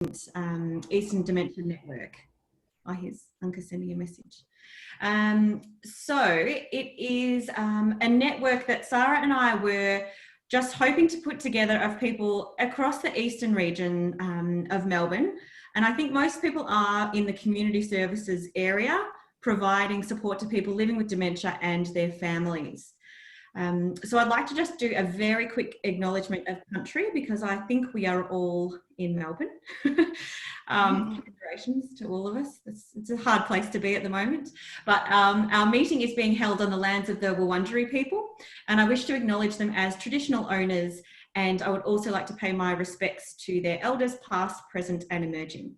Eastern Dementia Network. Oh, here's Anka sending a message. So it is a network that Sarah and I were just hoping to put together of people across the eastern region of Melbourne. And I think most people are in the community services area, providing support to people living with dementia and their families. So I'd like to just do a very quick acknowledgement of country, because I think we are all in Melbourne. Congratulations to all of us. It's a hard place to be at the moment. But our meeting is being held on the lands of the Wurundjeri people, and I wish to acknowledge them as traditional owners, and I would also like to pay my respects to their elders past, present and emerging.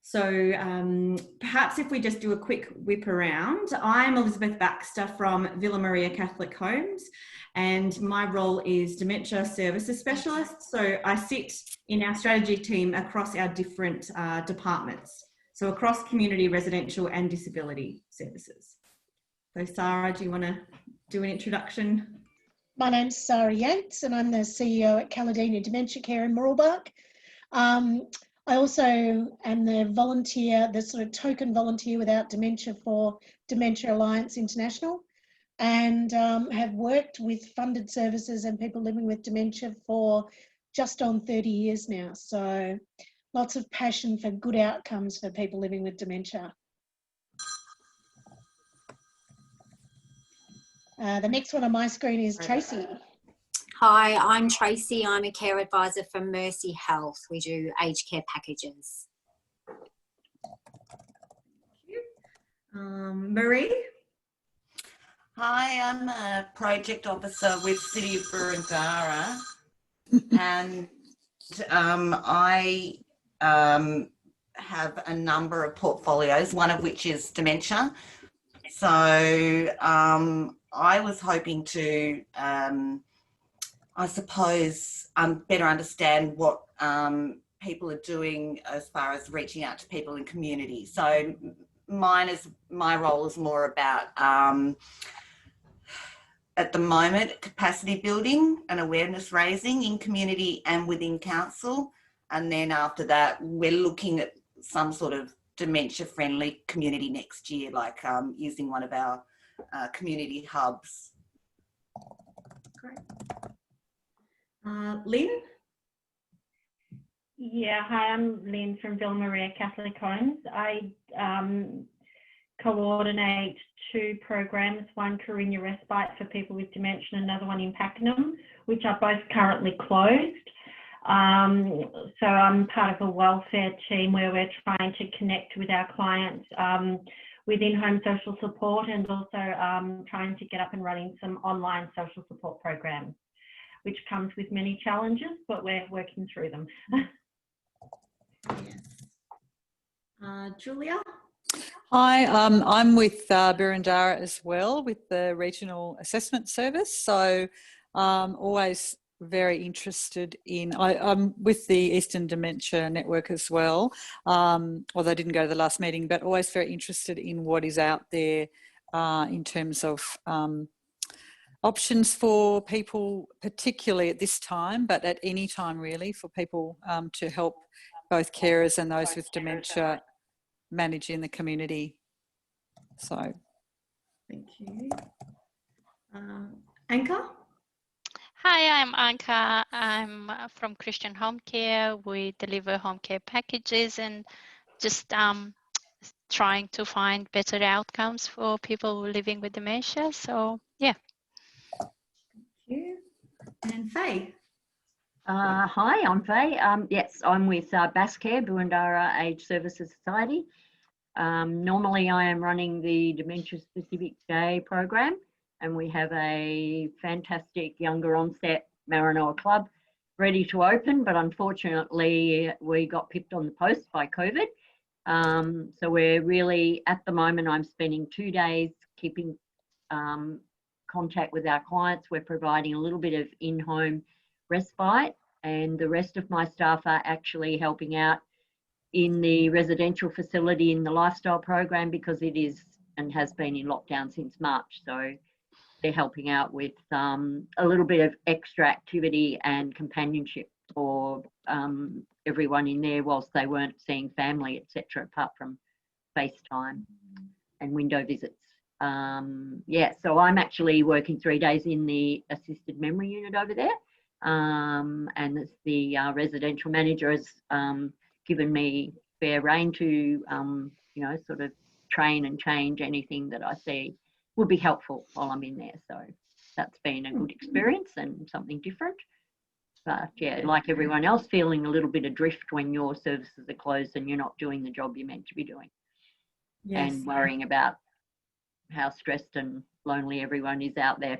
So perhaps if we just do a quick whip around. I'm Elizabeth Baxter from Villa Maria Catholic Homes, and my role is Dementia Services Specialist. So I sit in our strategy team across our different departments. So across community, residential and disability services. So Sarah, do you want to do an introduction? My name's Sarah Yantz, and I'm the CEO at Caledonia Dementia Care in Mooroolbark. I also am the volunteer, the sort of token volunteer without dementia for Dementia Alliance International, and have worked with funded services and people living with dementia for just on 30 years now. So lots of passion for good outcomes for people living with dementia. The next one on my screen is Tracy. Hi, I'm Tracy. I'm a care advisor for Mercy Health. We do aged care packages. Marie? Hi, I'm a project officer with City of Burundara, and I have a number of portfolios, one of which is dementia. So I was hoping to I suppose better understand what people are doing as far as reaching out to people in community. So my role is more about at the moment capacity building and awareness raising in community and within council, and then after that we're looking at some sort of dementia friendly community next year, like using one of our community hubs. Great. Lynn? Yeah, hi, I'm Lynn from Villa Maria Catholic Homes. I coordinate two programs, one Carinha Respite for people with dementia and another one in Pakenham, which are both currently closed. So I'm part of a welfare team where we're trying to connect with our clients with in-home social support, and also trying to get up and running some online social support programs, which comes with many challenges, but we're working through them. Yes. Julia? Hi, I'm with Burundara as well, with the Regional Assessment Service. So always very interested in, I'm with the Eastern Dementia Network as well, although I didn't go to the last meeting, but always very interested in what is out there in terms of options for people, particularly at this time, but at any time really, for people to help both carers and those with dementia manage in the community. So, thank you. Anka? Hi, I'm Anka. I'm from Christian Home Care. We deliver home care packages and just trying to find better outcomes for people living with dementia. So, yeah. Thank you. And Faye? Hi, I'm Faye. Yes, I'm with Bascare, Burundara Age Services Society. Normally I am running the Dementia Specific Day program, and we have a fantastic younger onset Maranoa club ready to open, but unfortunately we got pipped on the post by COVID. So we're really, at the moment, I'm spending 2 days keeping contact with our clients. We're providing a little bit of in-home respite, and the rest of my staff are actually helping out in the residential facility in the lifestyle program, because it is and has been in lockdown since March. So they're helping out with a little bit of extra activity and companionship for everyone in there whilst they weren't seeing family, etc., apart from FaceTime and window visits. Yeah, so I'm actually working 3 days in the assisted memory unit over there, and the residential manager has given me fair rein to, you know, sort of train and change anything that I see would be helpful while I'm in there. So that's been a good experience and something different. But yeah, like everyone else, feeling a little bit adrift when your services are closed and you're not doing the job you're meant to be doing. Yes. And worrying about how stressed and lonely everyone is out there.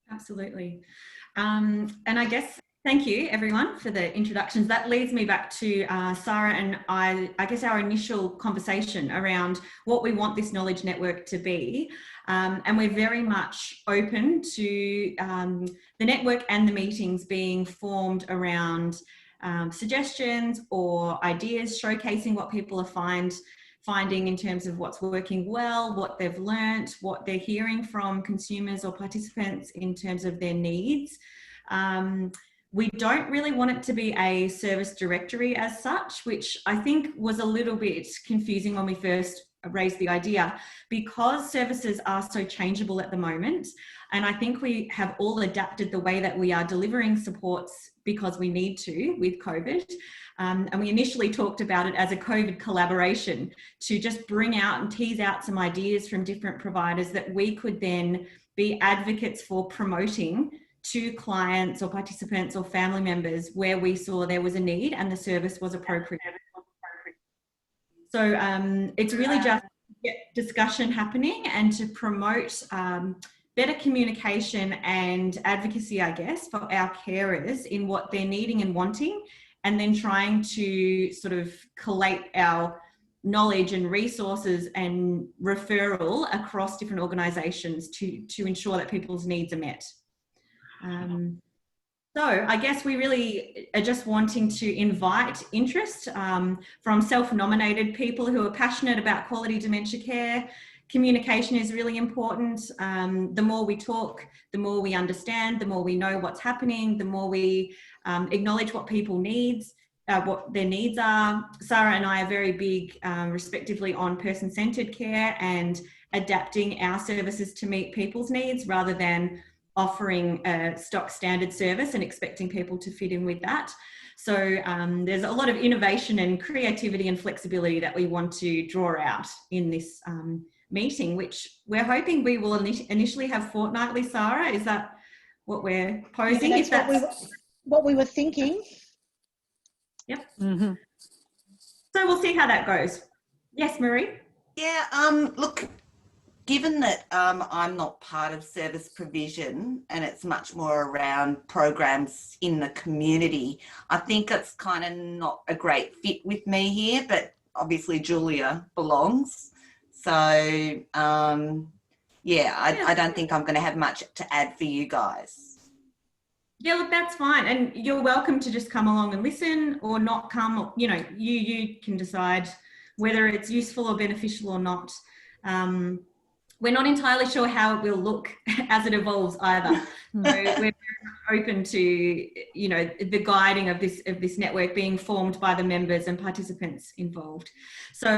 Absolutely. And I guess, thank you everyone for the introductions. That leads me back to Sarah and I guess our initial conversation around what we want this knowledge network to be. And we're very much open to the network and the meetings being formed around suggestions or ideas, showcasing what people are finding in terms of what's working well, what they've learnt, what they're hearing from consumers or participants in terms of their needs. We don't really want it to be a service directory as such, which I think was a little bit confusing when we first raised the idea, because services are so changeable at the moment. And I think we have all adapted the way that we are delivering supports because we need to with COVID. And we initially talked about it as a COVID collaboration to just bring out and tease out some ideas from different providers that we could then be advocates for promoting to clients or participants or family members where we saw there was a need and the service was appropriate. So it's really just to get discussion happening and to promote better communication and advocacy, I guess, for our carers in what they're needing and wanting, and then trying to sort of collate our knowledge and resources and referral across different organisations to ensure that people's needs are met. So I guess we really are just wanting to invite interest from self-nominated people who are passionate about quality dementia care. Communication is really important. The more we talk, the more we understand, the more we know what's happening, the more we acknowledge what people needs, what their needs are. Sarah and I are very big, respectively, on person-centred care and adapting our services to meet people's needs rather than offering a stock standard service and expecting people to fit in with that. So there's a lot of innovation and creativity and flexibility that we want to draw out in this meeting, which we're hoping we will initially have fortnightly. Sarah, is that what we're posing? Yeah, that's what we were thinking. Yep. Mm-hmm. So we'll see how that goes. Yes, Marie? Yeah, look, given that I'm not part of service provision and it's much more around programs in the community, I think it's kind of not a great fit with me here, but obviously Julia belongs. So, yeah, I don't think I'm going to have much to add for you guys. Yeah, look, that's fine. And you're welcome to just come along and listen or not come. You know, you can decide whether it's useful or beneficial or not. We're not entirely sure how it will look as it evolves either. So we're very open to, you know, the guiding of this network being formed by the members and participants involved. So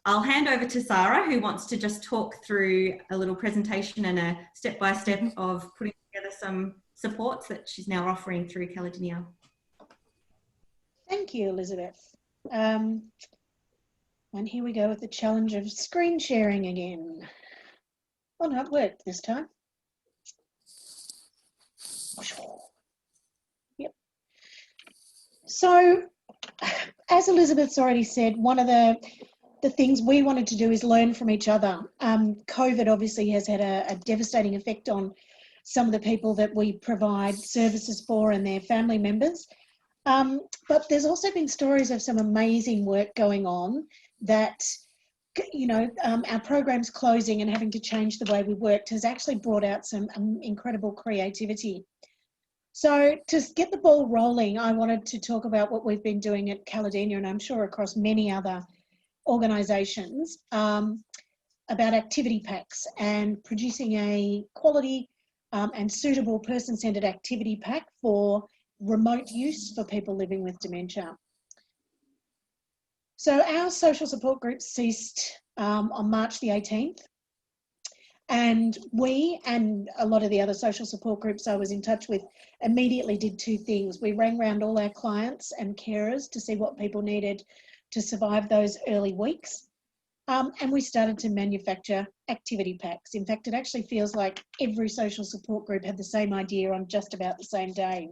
I'll hand over to Sarah, who wants to just talk through a little presentation and a step-by-step of putting together some supports that she's now offering through Caledonia. Thank you, Elizabeth. And here we go with the challenge of screen sharing again. Oh no, it worked this time. Yep. So, as Elizabeth's already said, one of the things we wanted to do is learn from each other. COVID obviously has had a devastating effect on some of the people that we provide services for and their family members. But there's also been stories of some amazing work going on that, you know, our programs closing and having to change the way we worked has actually brought out some incredible creativity. So to get the ball rolling, I wanted to talk about what we've been doing at Caledonia, and I'm sure across many other organisations, about activity packs and producing a quality and suitable person-centred activity pack for remote use for people living with dementia. So our social support group ceased on March the 18th. And we and a lot of the other social support groups I was in touch with immediately did two things. We rang around all our clients and carers to see what people needed to survive those early weeks. And we started to manufacture activity packs. In fact, it actually feels like every social support group had the same idea on just about the same day.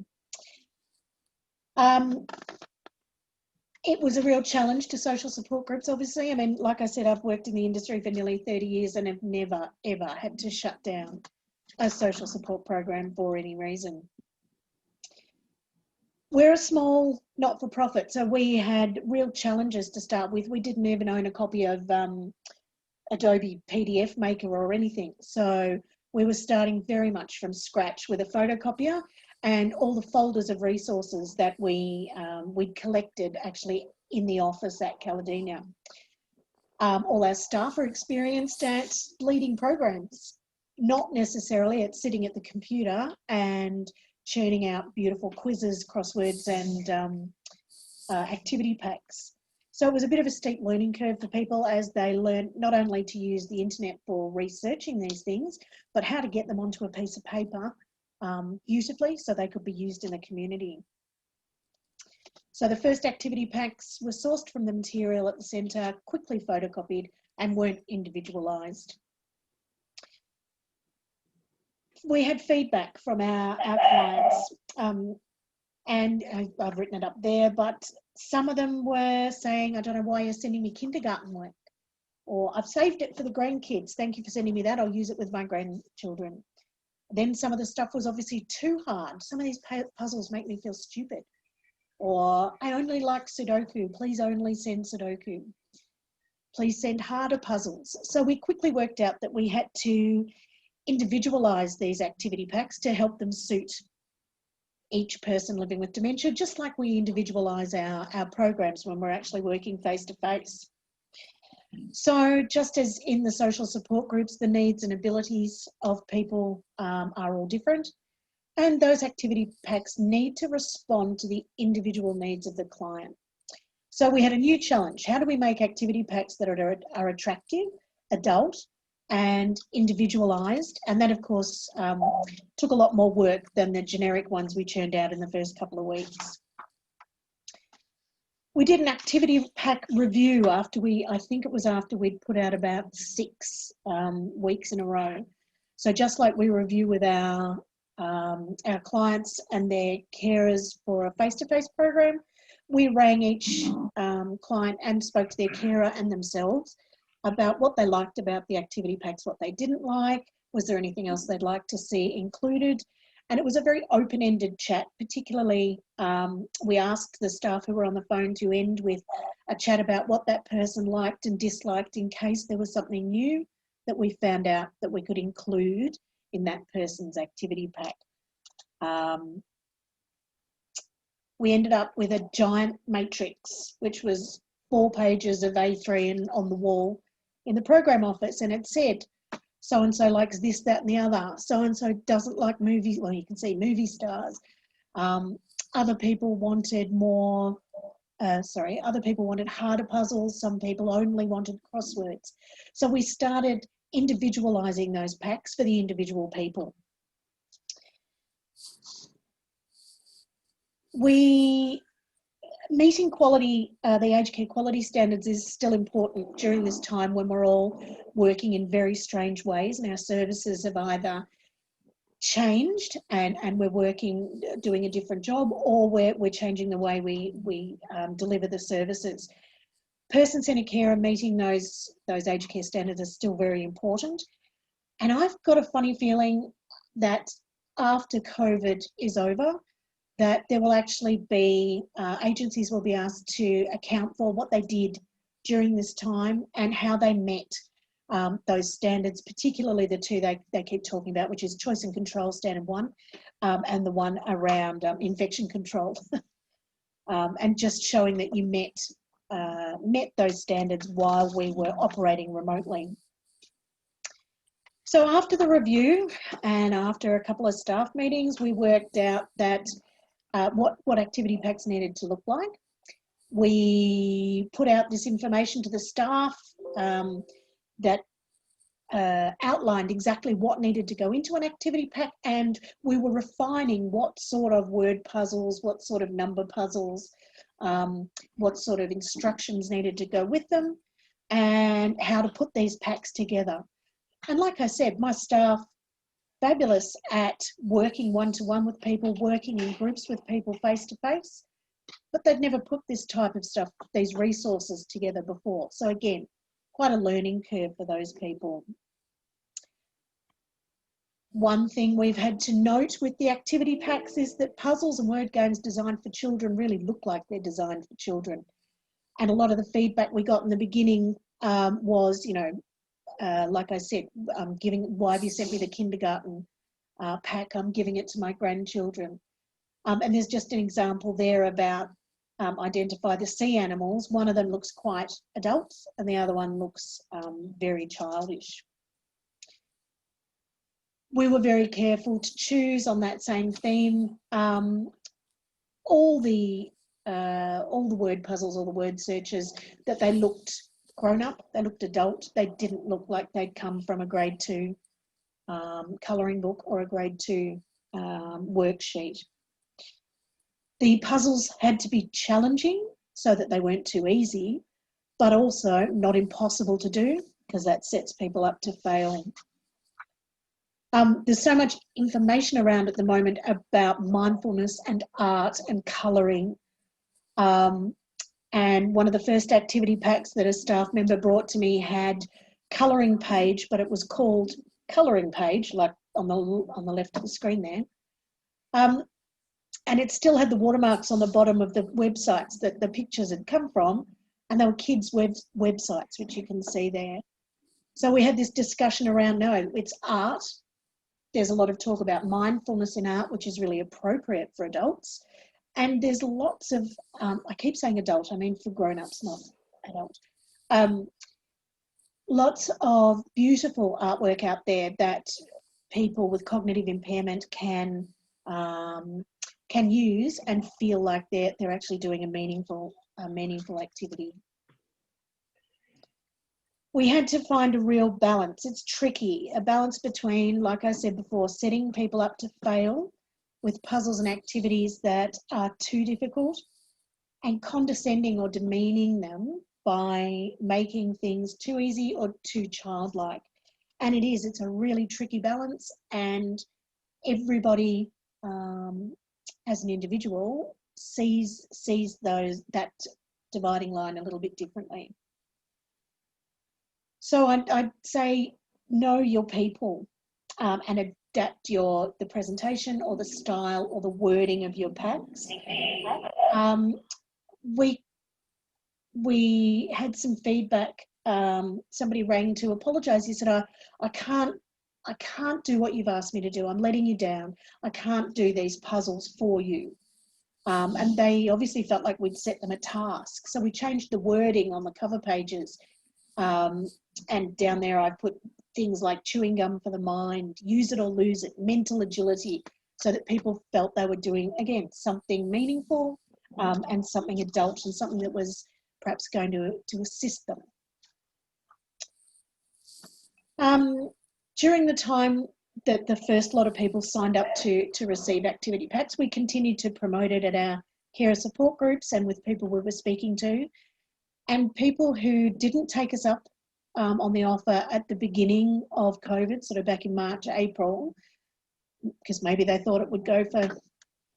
It was a real challenge to social support groups, obviously. I mean, like I said, I've worked in the industry for nearly 30 years and have never, ever had to shut down a social support program for any reason. We're a small not-for-profit, so we had real challenges to start with. We didn't even own a copy of Adobe PDF Maker or anything. So we were starting very much from scratch with a photocopier and all the folders of resources that we'd collected actually in the office at Caledina. All our staff are experienced at leading programs, not necessarily at sitting at the computer and churning out beautiful quizzes, crosswords and activity packs. So it was a bit of a steep learning curve for people as they learned not only to use the internet for researching these things, but how to get them onto a piece of paper beautifully so they could be used in the community. So the first activity packs were sourced from the material at the centre, quickly photocopied and weren't individualised. We had feedback from our clients and I've written it up there, but some of them were saying, I don't know why you're sending me kindergarten work, or I've saved it for the grandkids. Thank you for sending me that. I'll use it with my grandchildren. Then some of the stuff was obviously too hard. Some of these puzzles make me feel stupid. Or I only like Sudoku. Please only send Sudoku. Please send harder puzzles. So we quickly worked out that we had to individualise these activity packs to help them suit each person living with dementia, just like we individualise our programs when we're actually working face to face. So just as in the social support groups, the needs and abilities of people are all different, and those activity packs need to respond to the individual needs of the client. So we had a new challenge. How do we make activity packs that are attractive, adult, and individualised? And that, of course, took a lot more work than the generic ones we churned out in the first couple of weeks. We did an activity pack review after I think it was after we'd put out about 6 weeks in a row. So just like we review with our clients and their carers for a face-to-face program, we rang each client and spoke to their carer and themselves about what they liked about the activity packs, what they didn't like, was there anything else they'd like to see included. And it was a very open-ended chat, particularly we asked the staff who were on the phone to end with a chat about what that person liked and disliked in case there was something new that we found out that we could include in that person's activity pack. We ended up with a giant matrix, which was 4 pages of A3 and on the wall in the program office, and it said, so-and-so likes this, that and the other. So-and-so doesn't like movies. Well, you can see movie stars. Other people wanted other people wanted harder puzzles. Some people only wanted crosswords. So we started individualising those packs for the individual people. Meeting quality, the aged care quality standards is still important during this time when we're all working in very strange ways and our services have either changed and we're doing a different job, or we're changing the way we deliver the services. Person-centred care and meeting those aged care standards are still very important. And I've got a funny feeling that after COVID is over, that there will actually be, agencies will be asked to account for what they did during this time and how they met those standards, particularly the 2 they keep talking about, which is choice and control standard 1 and the one around infection control. And just showing that you met those standards while we were operating remotely. So after the review and after a couple of staff meetings, we worked out that what activity packs needed to look like. We put out this information to the staff that outlined exactly what needed to go into an activity pack, and we were refining what sort of word puzzles, what sort of number puzzles, what sort of instructions needed to go with them, and how to put these packs together. And like I said, my staff, fabulous at working one-to-one with people, working in groups with people face-to-face, but they'd never put this type of stuff, these resources together before. So again, quite a learning curve for those people. One thing we've had to note with the activity packs is that puzzles and word games designed for children really look like they're designed for children. And a lot of the feedback we got in the beginning was, you know, like I said, why have you sent me the kindergarten pack? I'm giving it to my grandchildren. And there's just an example there about identify the sea animals. One of them looks quite adult and the other one looks very childish. We were very careful to choose on that same theme. All the word puzzles, all the word searches, that they looked grown up, they looked adult, they didn't look like they'd come from a grade 2 colouring book or a grade 2 worksheet. The puzzles had to be challenging so that they weren't too easy, but also not impossible to do, because that sets people up to fail. There's so much information around at the moment about mindfulness and art and colouring. And one of the first activity packs that a staff member brought to me had colouring page, but it was called colouring page, like on the left of the screen there. And it still had the watermarks on the bottom of the websites that the pictures had come from, and they were kids' websites, which you can see there. So we had this discussion around, no, it's art. There's a lot of talk about mindfulness in art, which is really appropriate for adults. And there's lots of, I keep saying adult, I mean for grown-ups, not adult. Lots of beautiful artwork out there that people with cognitive impairment can use and feel like they're actually doing a meaningful activity. We had to find a real balance. It's tricky, a balance between, like I said before, setting people up to fail with puzzles and activities that are too difficult, and condescending or demeaning them by making things too easy or too childlike. And it's a really tricky balance, and everybody as an individual sees that dividing line a little bit differently. So I'd say know your people and adapt the presentation or the style or the wording of your packs. We had some feedback. Somebody rang to apologise. He said, I can't do what you've asked me to do. I'm letting you down. I can't do these puzzles for you. And they obviously felt like we'd set them a task. So we changed the wording on the cover pages. And down there I put things like chewing gum for the mind, use it or lose it, mental agility, so that people felt they were doing, again, something meaningful and something adult and something that was perhaps going to assist them. During the time that the first lot of people signed up to receive activity packs, we continued to promote it at our carer support groups and with people we were speaking to. And people who didn't take us up on the offer at the beginning of COVID, sort of back in March, April, because maybe they thought it would go for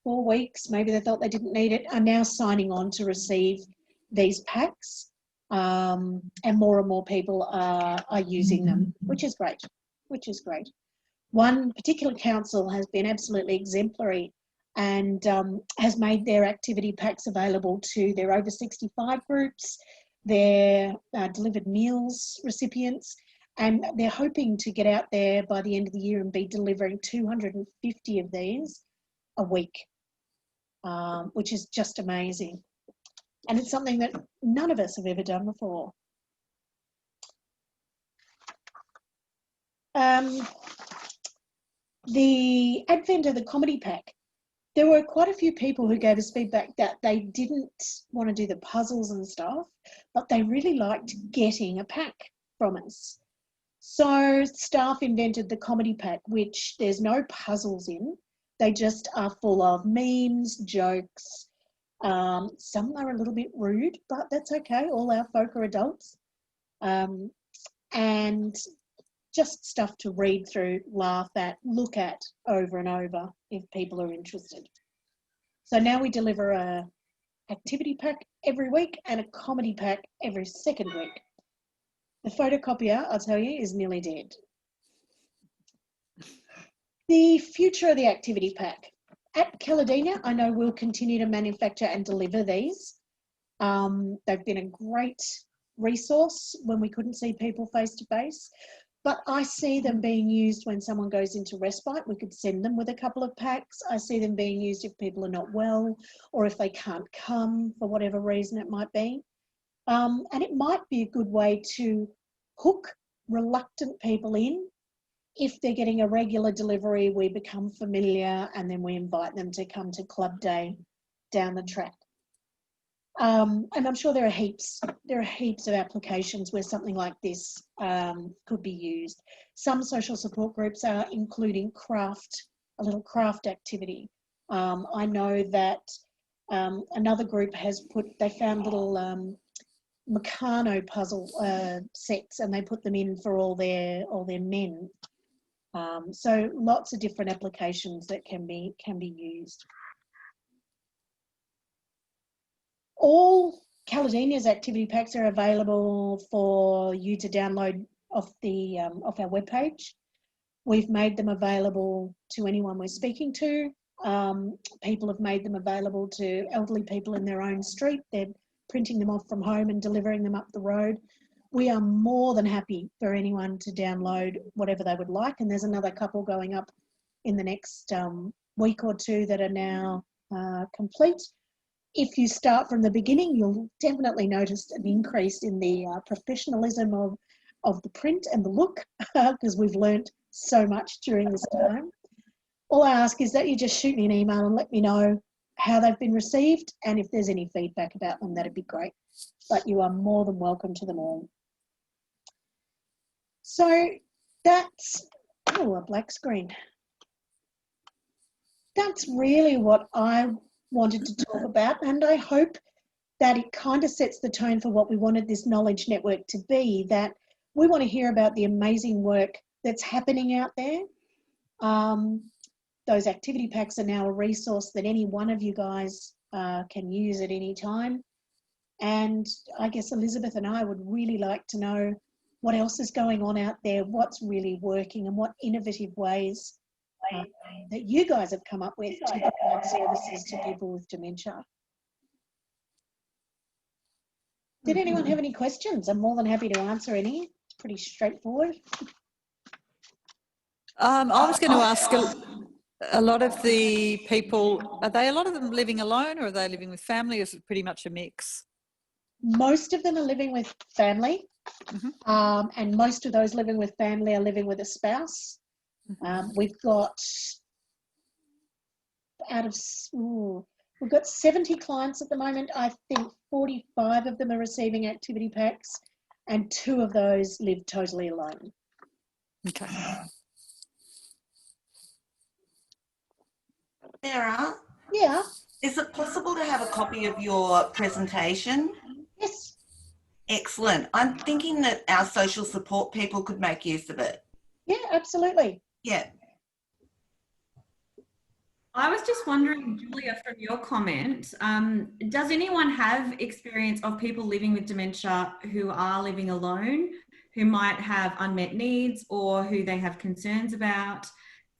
4 weeks, maybe they thought they didn't need it, are now signing on to receive these packs. And more people are using them, which is great, One particular council has been absolutely exemplary and has made their activity packs available to their over 65 groups, their delivered meals recipients, and they're hoping to get out there by the end of the year and be delivering 250 of these a week, which is just amazing. And it's something that none of us have ever done before. The advent of the comedy pack there were quite a few people who gave us feedback that they didn't want to do the puzzles and stuff, but they really liked getting a pack from us. So staff invented the comedy pack, which there's no puzzles in. They just are full of memes, jokes. Some are a little bit rude, but that's okay. All our folk are adults. And just stuff to read through, laugh at, look at over and over if people are interested. So now we deliver a activity pack every week and a comedy pack every second week. The photocopier, I'll tell you, is nearly dead. The future of the activity pack. At Caledina, I know we'll continue to manufacture and deliver these. They've been a great resource when we couldn't see people face to face, but I see them being used when someone goes into respite. We could send them with a couple of packs. I see them being used if people are not well or if they can't come for whatever reason it might be. And it might be a good way to hook reluctant people in. If they're getting a regular delivery, we become familiar and then we invite them to come to club day down the track. And I'm sure there are heaps of applications where something like this could be used. Some social support groups are including a little craft activity. I know that another group they found little Meccano puzzle sets and they put them in for all their men. So lots of different applications that can be used. All Caledonia's activity packs are available for you to download off our webpage. We've made them available to anyone we're speaking to. People have made them available to elderly people in their own street. They're printing them off from home and delivering them up the road. We are more than happy for anyone to download whatever they would like. And there's another couple going up in the next week or two that are now complete. If you start from the beginning, you'll definitely notice an increase in the professionalism of the print and the look, because we've learnt so much during this time. All I ask is that you just shoot me an email and let me know how they've been received, and if there's any feedback about them, that'd be great. But you are more than welcome to them all. So that's, oh, a black screen. That's really what I wanted to talk about, and I hope that it kind of sets the tone for what we wanted this knowledge network to be, that we want to hear about the amazing work that's happening out there. Those activity packs are now a resource that any one of you guys can use at any time. And I guess Elizabeth and I would really like to know what else is going on out there, what's really working, and what innovative ways that you guys have come up with to provide services to people with dementia. Did anyone have any questions? I'm more than happy to answer any. It's pretty straightforward. I was going to ask a lot of the people, are a lot of them living alone, or are they living with family, or is it pretty much a mix? Most of them are living with family, and most of those living with family are living with a spouse. We've got we've got 70 clients at the moment. I think 45 of them are receiving activity packs, and 2 of those live totally alone. Okay. Sarah? Yeah. Is it possible to have a copy of your presentation? Yes. Excellent. I'm thinking that our social support people could make use of it. Yeah, absolutely. Yeah. I was just wondering, Julia, from your comment, does anyone have experience of people living with dementia who are living alone, who might have unmet needs or who they have concerns about?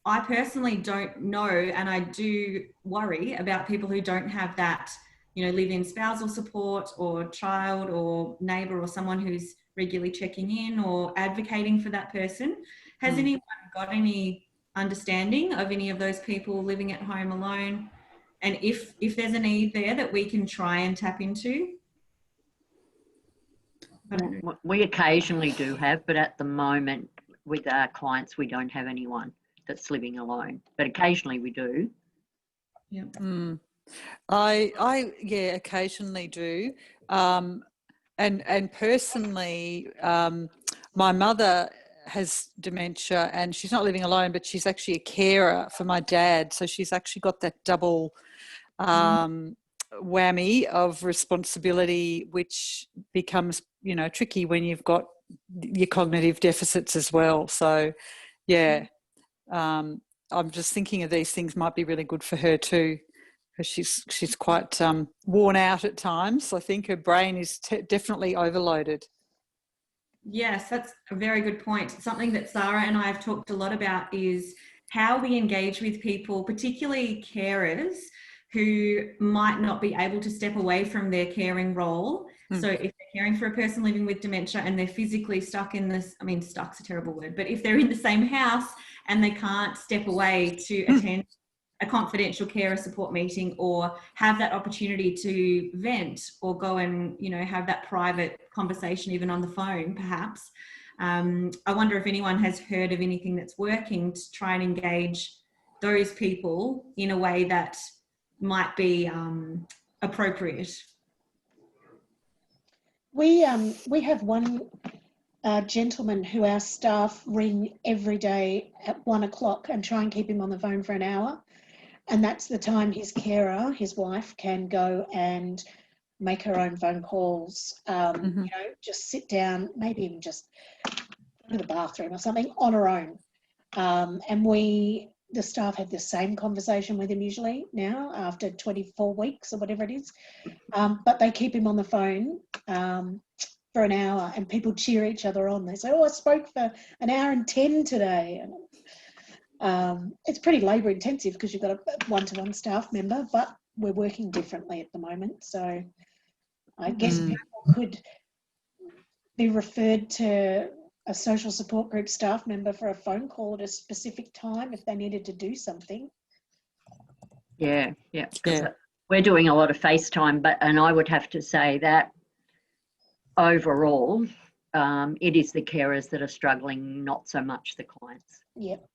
I personally don't know, and I do worry about people who don't have that, live-in spousal support or child or neighbour or someone who's regularly checking in or advocating for that person. Has anyone got any understanding of any of those people living at home alone? And if there's a need there that we can try and tap into? We occasionally do have, but at the moment with our clients, we don't have anyone that's living alone, but occasionally we do. Yeah. I occasionally do. And personally, my mother has dementia and she's not living alone, but she's actually a carer for my dad. So she's actually got that double whammy of responsibility, which becomes, tricky when you've got your cognitive deficits as well. So, yeah, I'm just thinking of these things might be really good for her too, because she's quite worn out at times. I think her brain is definitely overloaded. Yes, that's a very good point. Something that Sarah and I have talked a lot about is how we engage with people, particularly carers who might not be able to step away from their caring role. So if they're caring for a person living with dementia and they're physically stuck in this, I mean, stuck's a terrible word, but if they're in the same house and they can't step away to attend a confidential carer support meeting or have that opportunity to vent or go and, have that private conversation even on the phone, perhaps. I wonder if anyone has heard of anything that's working to try and engage those people in a way that might be appropriate. We have one gentleman who our staff ring every day at 1 o'clock and try and keep him on the phone for an hour. And that's the time his carer, his wife, can go and make her own phone calls, just sit down, maybe even just go to the bathroom or something on her own. And the staff have the same conversation with him usually now after 24 weeks or whatever it is. But they keep him on the phone for an hour and people cheer each other on. They say, I spoke for an hour and 10 today. And it's pretty labour intensive because you've got a one-to-one staff member, but we're working differently at the moment. So I guess people could be referred to a social support group staff member for a phone call at a specific time if they needed to do something. Yeah. We're doing a lot of FaceTime, and I would have to say that overall, it is the carers that are struggling, not so much the clients. Yep.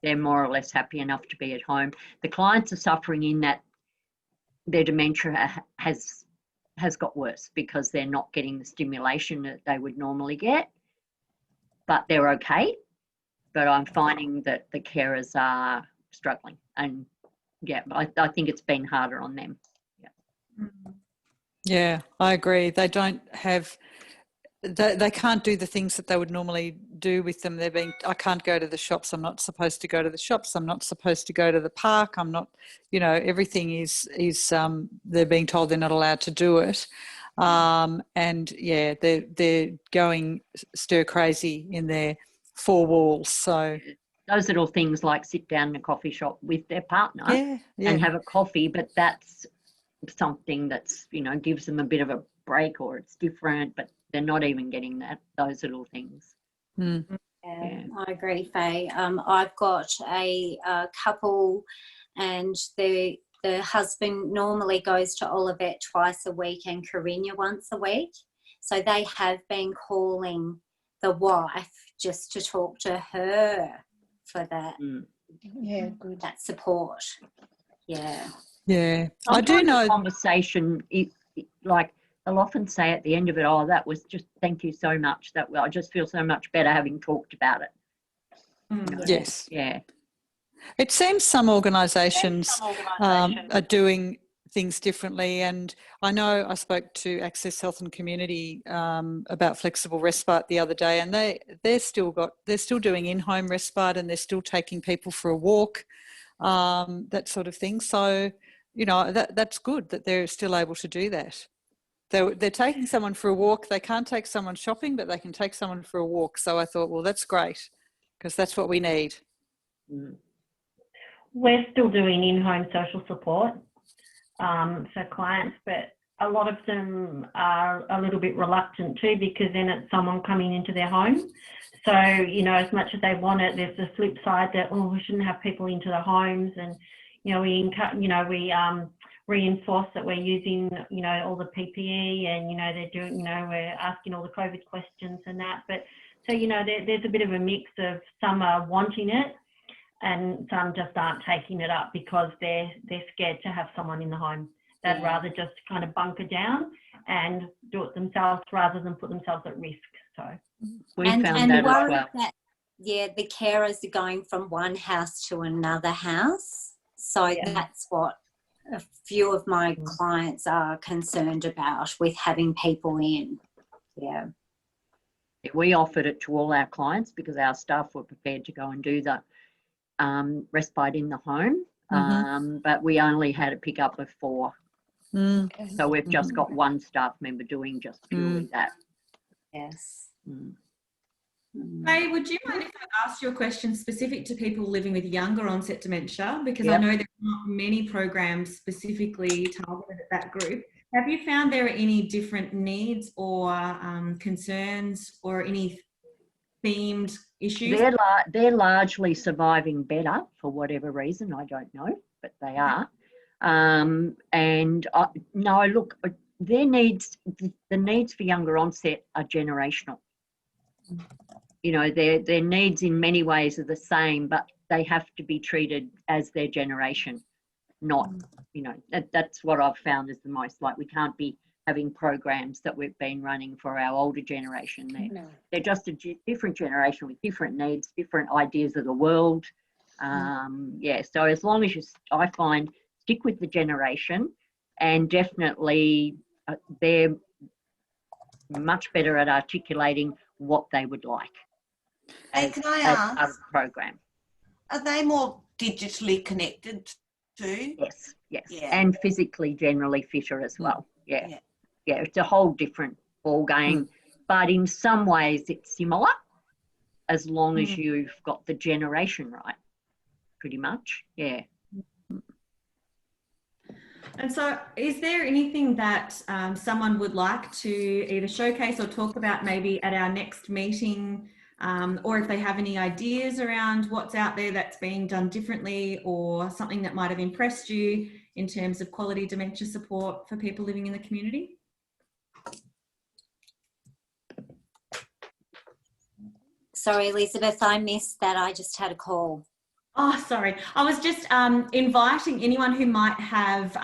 They're more or less happy enough to be at home. The clients are suffering in that their dementia has got worse because they're not getting the stimulation that they would normally get, but they're okay. But I'm finding that the carers are struggling, and I think it's been harder on them. Yeah, I agree. They don't have, they can't do the things that they would normally do with them. I can't go to the shops. I'm not supposed to go to the shops. I'm not supposed to go to the park. I'm not, everything is they're being told they're not allowed to do it. And yeah, they're going stir crazy in their four walls. So those little things like sit down in a coffee shop with their partner and have a coffee, but that's something that's, gives them a bit of a break, or it's different, but they're not even getting those little things. Yeah, I agree, Faye. I've got a couple, and the husband normally goes to Olivet twice a week and Carina once a week. So they have been calling the wife just to talk to her for that. Yeah, good. That support. Yeah. Yeah. Sometimes I do know. The conversation, like they'll often say at the end of it, oh, that was just, thank you so much. I just feel so much better having talked about it. Yes. Yeah. It seems some organisations are doing things differently, and I know I spoke to Access Health and Community about flexible respite the other day, and they're still doing in-home respite, and they're still taking people for a walk, that sort of thing. So, that's good that they're still able to do that. They're taking someone for a walk. They can't take someone shopping, but they can take someone for a walk. So I thought, well, that's great, because that's what we need. We're still doing in-home social support for clients, but a lot of them are a little bit reluctant too, because then it's someone coming into their home. So, as much as they want it, there's the flip side that, we shouldn't have people into the homes, and, we reinforce that we're using, all the PPE, and, they're doing, we're asking all the COVID questions and that. But so, there's a bit of a mix of some are wanting it, and some just aren't taking it up because they're scared to have someone in the home. They'd rather just kind of bunker down and do it themselves rather than put themselves at risk. So we found that as well. That, the carers are going from one house to another house. So that's what a few of my clients are concerned about with having people in. Yeah. We offered it to all our clients because our staff were prepared to go and do the respite in the home, but we only had a pick up of 4. So we've just got one staff member doing just purely that. Yes. Ray, would you mind if I asked you a question specific to people living with younger onset dementia? Because I know there's not many programs specifically targeted at that group. Have you found there are any different needs or concerns or any themed issues? They're largely surviving better for whatever reason. I don't know, but they are. No, look, their needs, the needs for younger onset are generational. You know, their needs in many ways are the same, but they have to be treated as their generation, not, you know, that's what I've found is the most, like we can't be having programs that we've been running for our older generation. They're just a different generation with different needs, different ideas of the world. So as long as I find, stick with the generation, and definitely they're much better at articulating what they would like. Hey, can I ask, as a program. Are they more digitally connected too? Yes, and physically generally fitter as well. Yeah, it's a whole different ball game, but in some ways it's similar, as long as you've got the generation right, pretty much. Yeah. And so is there anything that someone would like to either showcase or talk about maybe at our next meeting, or if they have any ideas around what's out there that's being done differently, or something that might have impressed you in terms of quality dementia support for people living in the community? Sorry, Elizabeth, I missed that. I just had a call. Oh, sorry. I was just inviting anyone who might have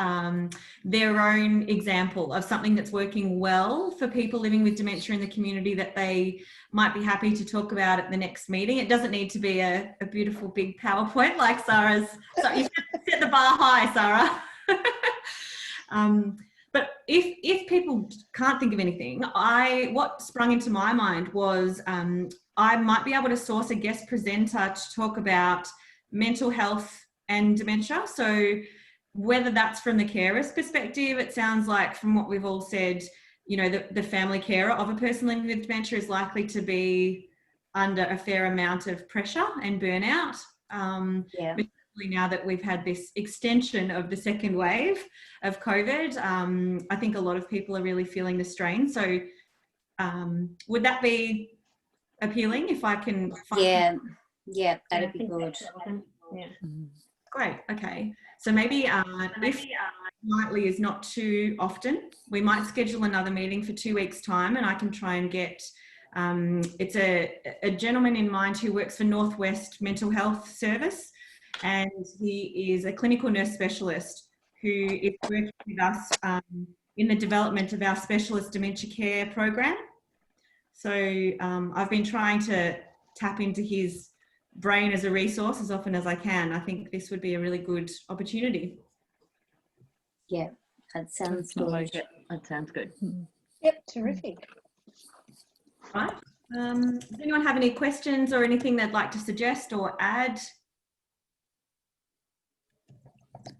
their own example of something that's working well for people living with dementia in the community that they might be happy to talk about at the next meeting. It doesn't need to be a beautiful big PowerPoint like Sarah's. So you set the bar high, Sarah. But if people can't think of anything, what sprung into my mind was I might be able to source a guest presenter to talk about mental health and dementia. So whether that's from the carer's perspective, it sounds like from what we've all said, you know, the family carer of a person living with dementia is likely to be under a fair amount of pressure and burnout. Particularly now that we've had this extension of the second wave of COVID, I think a lot of people are really feeling the strain. So would that be appealing if I can find Yeah, that'd be good. Yeah. Great. Okay. So maybe if nightly is not too often, we might schedule another meeting for 2 weeks' time, and I can try and get it's a gentleman in mind who works for Northwest Mental Health Service, and he is a clinical nurse specialist who is working with us in the development of our specialist dementia care program. So I've been trying to tap into his brain as a resource as often as I can. I think this would be a really good opportunity. Yeah, that sounds good. That sounds good. Yep, terrific. Right. Does anyone have any questions or anything they'd like to suggest or add?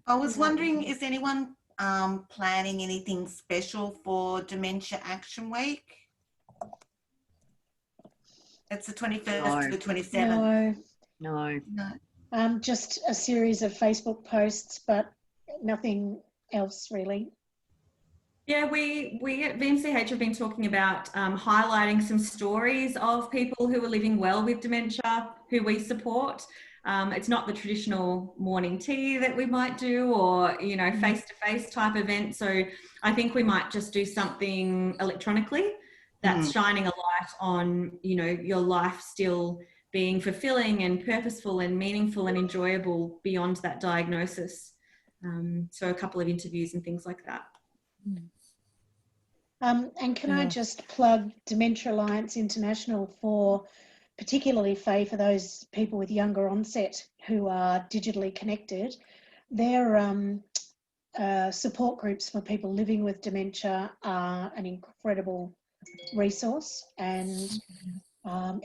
I was wondering, is anyone planning anything special for Dementia Action Week? It's the 21st to the 27th. No. Just a series of Facebook posts, but nothing else really. Yeah, we at VMCH have been talking about highlighting some stories of people who are living well with dementia, who we support. It's not the traditional morning tea that we might do, or, you know, face-to-face type event. So I think we might just do something electronically that's shining a light on, you know, your life still being fulfilling and purposeful and meaningful and enjoyable beyond that diagnosis. So a couple of interviews and things like that. And can I just plug Dementia Alliance International for, particularly, Faye, for those people with younger onset who are digitally connected. Their support groups for people living with dementia are an incredible resource, and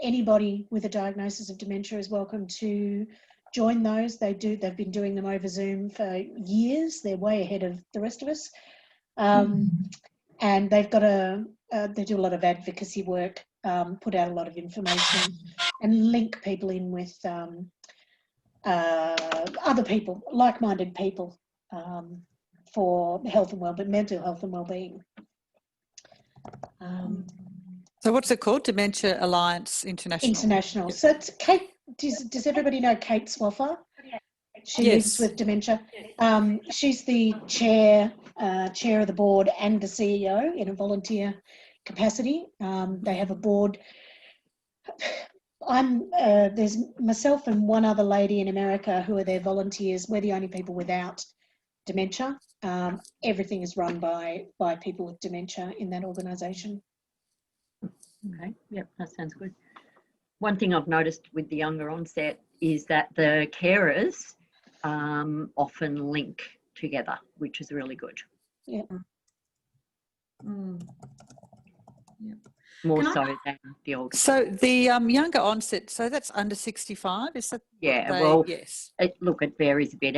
anybody with a diagnosis of dementia is welcome to join those. They've been doing them over Zoom for years. They're way ahead of the rest of us. And they've got they do a lot of advocacy work, put out a lot of information, and link people in with other people, like-minded people, for health and well-being, mental health and well-being. So what's it called? Dementia Alliance International. International. So it's Kate. Does everybody know Kate Swaffer? She lives with dementia. She's the chair of the board and the CEO in a volunteer capacity. They have a board. There's myself and one other lady in America who are their volunteers. We're the only people without dementia. Everything is run by people with dementia in that organisation. Okay, yep, that sounds good. One thing I've noticed with the younger onset is that the carers often link together, which is really good. Yeah. More so than the older. So the younger onset, so that's under 65, is that? Yeah, they, well, yes. Look, it varies a bit.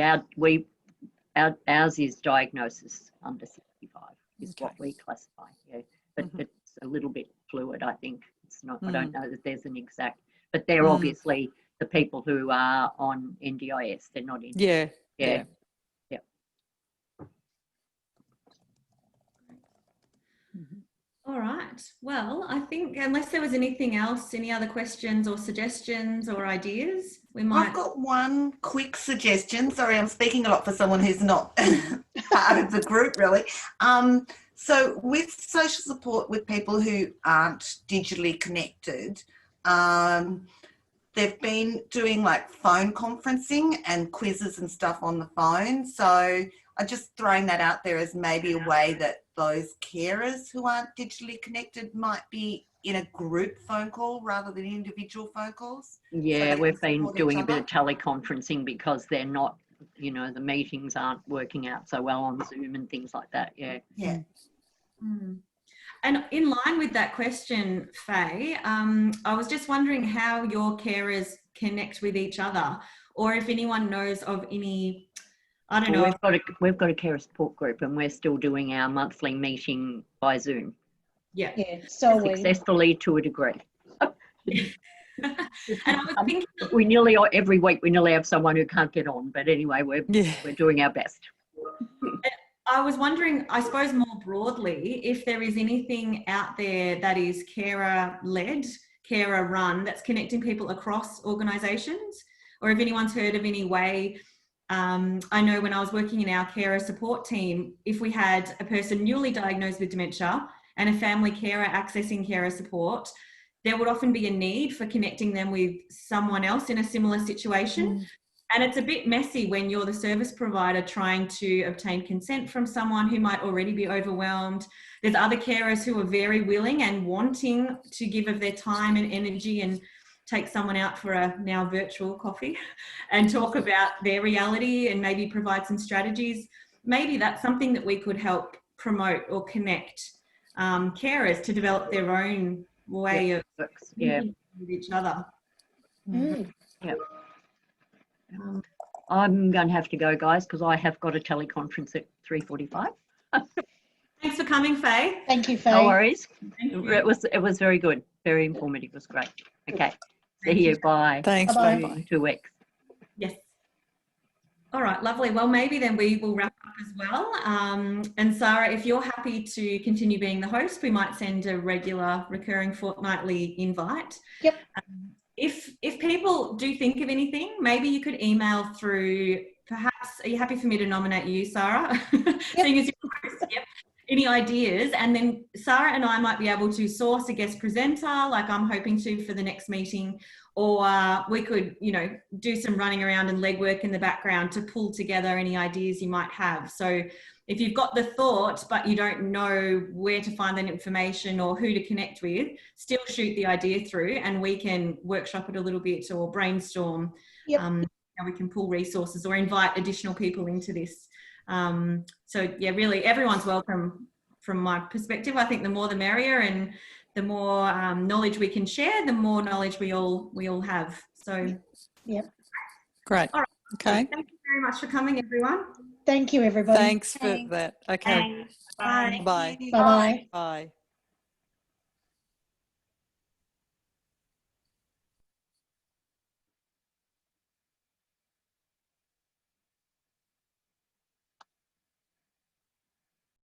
Ours is diagnosis under 65 is what we classify, yeah. But it's a little bit fluid, I think. It's not, I don't know that there's an exact, but they're obviously the people who are on NDIS, they're not in. Yeah. All right. Well, I think unless there was anything else, any other questions or suggestions or ideas, we might. I've got one quick suggestion. Sorry, I'm speaking a lot for someone who's not part of the group, really. So with social support with people who aren't digitally connected, they've been doing like phone conferencing and quizzes and stuff on the phone. So I'm just throwing that out there as maybe a way that those carers who aren't digitally connected might be in a group phone call rather than individual phone calls. Yeah, so we've been doing a bit of teleconferencing because they're not, you know, the meetings aren't working out so well on Zoom and things like that. Yeah. Yeah. And in line with that question, Faye, I was just wondering how your carers connect with each other, or if anyone knows of any, I don't know. We've got a carer support group, and we're still doing our monthly meeting by Zoom. Yeah. So successfully to a degree. And I was thinking, we nearly every week we nearly have someone who can't get on, but anyway, we're doing our best. I was wondering, I suppose more broadly, if there is anything out there that is carer-led, carer-run, that's connecting people across organisations, or if anyone's heard of any way. I know when I was working in our carer support team, if we had a person newly diagnosed with dementia and a family carer accessing carer support, there would often be a need for connecting them with someone else in a similar situation. And it's a bit messy when you're the service provider trying to obtain consent from someone who might already be overwhelmed. There's other carers who are very willing and wanting to give of their time and energy and take someone out for a now virtual coffee and talk about their reality and maybe provide some strategies. Maybe that's something that we could help promote or connect carers to develop their own way of with each other. I'm going to have to go, guys, because I have got a teleconference at 3:45. Thanks for coming, Faye. Thank you, Faye. No worries. It was very good, very informative. It was great. Okay. See you. Bye. Thanks. Bye. 2 weeks. Yes. All right, lovely. Well, maybe then we will wrap up as well. And Sarah, if you're happy to continue being the host, we might send a regular, recurring fortnightly invite. Yep. If people do think of anything, maybe you could email through, perhaps, are you happy for me to nominate you, Sarah? Yep. Seeing as you're the host, yep. any ideas, and then Sarah and I might be able to source a guest presenter, like I'm hoping to for the next meeting, or we could, you know, do some running around and legwork in the background to pull together any ideas you might have. So if you've got the thought, but you don't know where to find that information or who to connect with, still shoot the idea through and we can workshop it a little bit or brainstorm. Yep. How we can pull resources or invite additional people into this. So yeah, really everyone's welcome from my perspective. I think the more the merrier, and the more knowledge we can share, the more knowledge we all have. So yeah, great. All right. Okay. Thank you very much for coming, everyone. thank you, everybody. Thanks for that. Okay. Thanks. Bye. Bye. Bye-bye. Bye.